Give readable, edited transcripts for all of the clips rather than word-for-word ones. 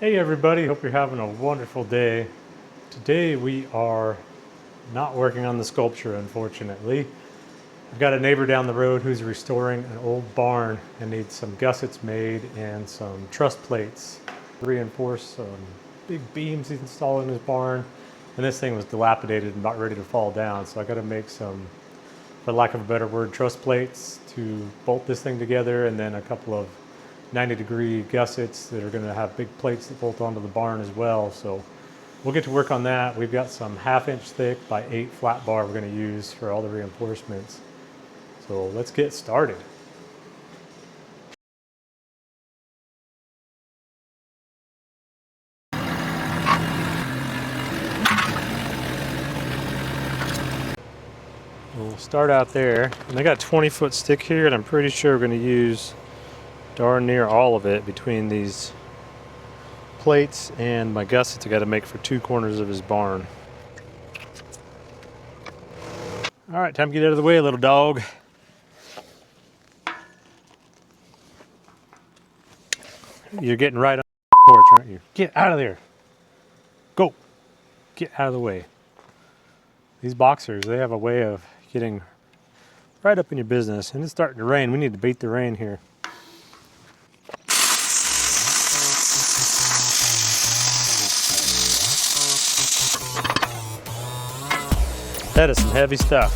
Hey everybody, hope you're having a wonderful day. Today we are not working on the sculpture, unfortunately. I've got a neighbor down the road who's restoring an old barn and needs some gussets made and some truss plates to reinforce some big beams he's installing in his barn. And this thing was dilapidated and about ready to fall down, so I got to make some, for lack of a better word, truss plates to bolt this thing together, and then a couple of 90-degree gussets that are going to have big plates that bolt onto the barn as well. So we'll get to work on that. We've got some 1/2 inch thick by 8 flat bar we're going to use for all the reinforcements. So let's get started. We'll start out there, and I got 20-foot stick here, and I'm pretty sure we're going to use darn near all of it between these plates and my gussets I got to make for 2 corners of his barn. All right, time to get out of the way, little dog. You're getting right on the porch, aren't you? Get out of there. Go. Get out of the way. These boxers, they have a way of getting right up in your business, and it's starting to rain. We need to beat the rain here. That is some heavy stuff.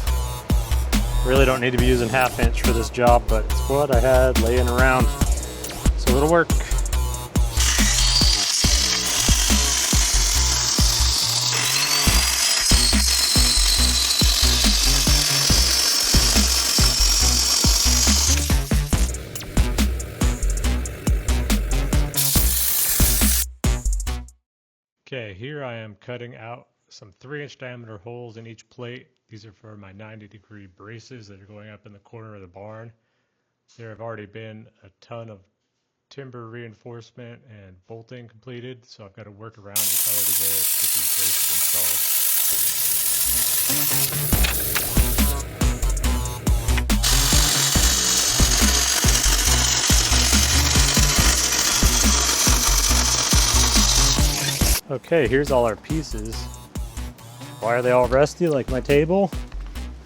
Really don't need to be using 1/2 inch for this job, but it's what I had laying around, so it'll work. Okay, here I am cutting out some 3-inch diameter holes in each plate. These are for my 90-degree braces that are going up in the corner of the barn. There have already been a ton of timber reinforcement and bolting completed, so I've got to work around what's already there to get these braces installed. Okay, here's all our pieces. Why are they all rusty like my table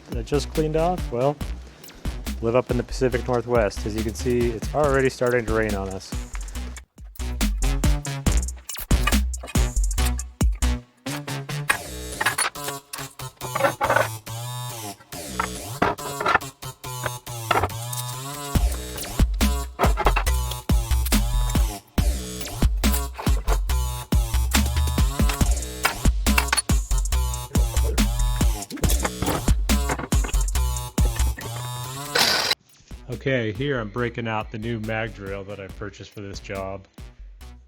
that I just cleaned off? Well, live up in the Pacific Northwest. As you can see, it's already starting to rain on us. Okay, here I'm breaking out the new mag drill that I purchased for this job.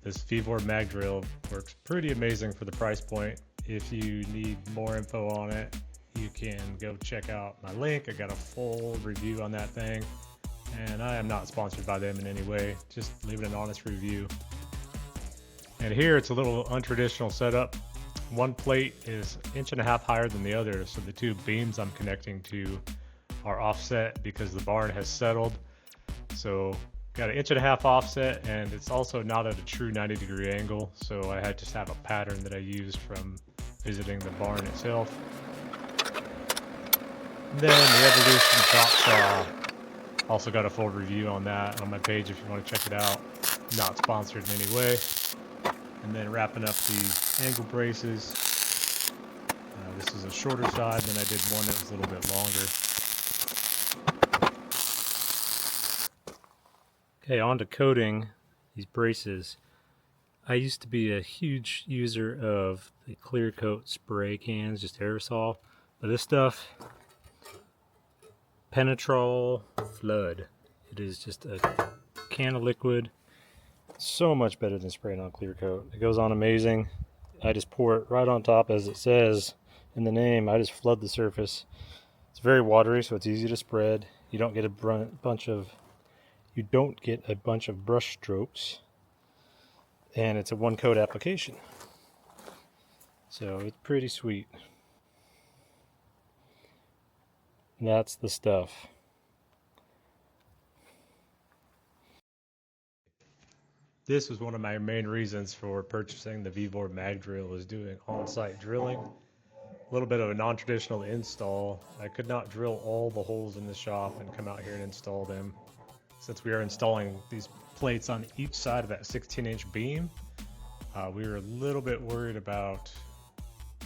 This Vevor mag drill works pretty amazing for the price point. If you need more info on it, you can go check out my link. I got a full review on that thing, and I am not sponsored by them in any way, just leaving an honest review. And here it's a little untraditional setup. One plate is 1.5 inches higher than the other, so the 2 beams I'm connecting to are offset because the barn has settled. So got 1.5 inches offset, and it's also not at a true 90-degree angle, so I had to have a pattern that I used from visiting the barn itself. Then the Evolution chop saw, also got a full review on that on my page if you want to check it out. Not sponsored in any way. And then wrapping up these angle braces. This is a shorter side than I did one that was a little bit longer. Okay, on to coating these braces. I used to be a huge user of the clear coat spray cans, just aerosol, but this stuff, Penetrol Flood. It is just a can of liquid. So much better than spraying on clear coat. It goes on amazing. I just pour it right on top, as it says in the name. I just flood the surface. It's very watery, so it's easy to spread. You don't get a bunch of brush strokes, and it's a 1-coat application, so it's pretty sweet. And that's the stuff. this was one of my main reasons for purchasing the Vevor mag drill, was doing on-site drilling. A little bit of a non-traditional install. I could not drill all the holes in the shop and come out here and install them. Since we are installing these plates on each side of that 16-inch beam, we were a little bit worried about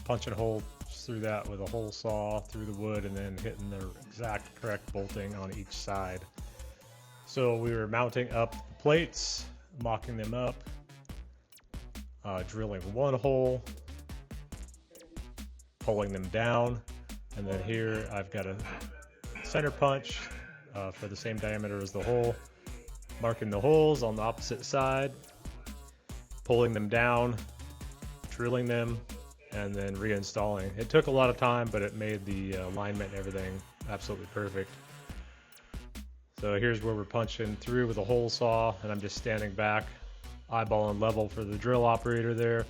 punching holes through that with a hole saw through the wood and then hitting the exact correct bolting on each side. So we were mounting up the plates, mocking them up, drilling one hole, pulling them down, and then here I've got a center punch for the same diameter as the hole, marking the holes on the opposite side, pulling them down, drilling them, and then reinstalling. It took a lot of time, but it made the alignment and everything absolutely perfect. So here's where we're punching through with a hole saw, and I'm just standing back, eyeballing level for the drill operator there,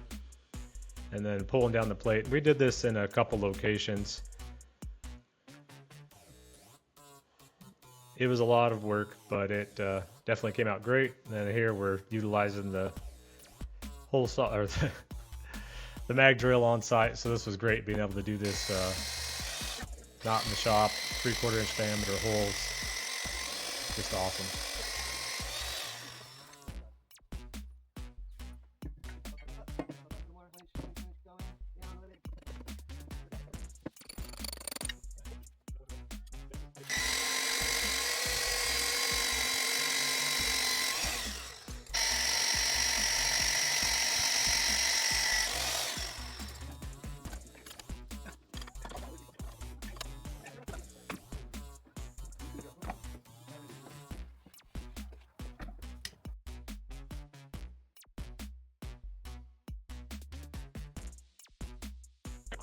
and then pulling down the plate. We did this in a couple locations. It was a lot of work, but it definitely came out great. And then here we're utilizing the hole saw, or the mag drill on site. So this was great being able to do this not in the shop, 3/4 inch diameter holes. Just awesome.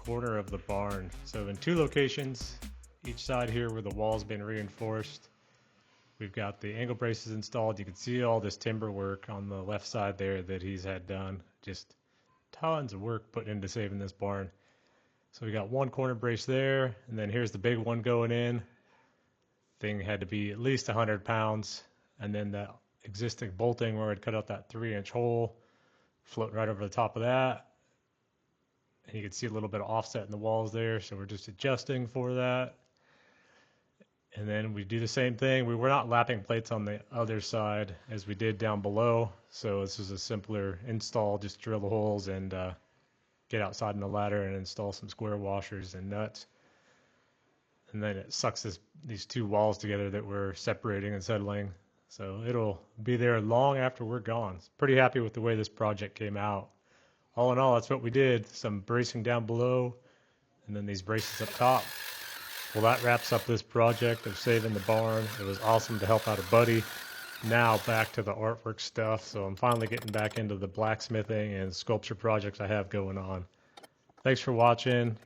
Corner of the barn. So in two locations, each side here where the wall's been reinforced, we've got the angle braces installed. You can see all this timber work on the left side there that he's had done. Just tons of work put into saving this barn. So we got one corner brace there, and then here's the big one going in. Thing had to be at least 100 pounds, and then the existing bolting where I'd cut out that 3-inch hole, floating right over the top of that. And you can see a little bit of offset in the walls there, so we're just adjusting for that. And then we do the same thing. We were not lapping plates on the other side as we did down below, so this is a simpler install. Just drill the holes and get outside in the ladder and install some square washers and nuts. And then it sucks these two walls together that we're separating and settling. So it'll be there long after we're gone. Pretty happy with the way this project came out. All in all, that's what we did. Some bracing down below, and then these braces up top. Well, that wraps up this project of saving the barn. It was awesome to help out a buddy. Now back to the artwork stuff. So I'm finally getting back into the blacksmithing and sculpture projects I have going on. Thanks for watching.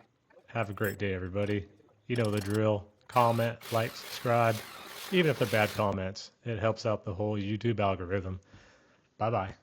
Have a great day, everybody. You know the drill. Comment, like, subscribe. Even if they're bad comments, it helps out the whole YouTube algorithm. Bye-bye.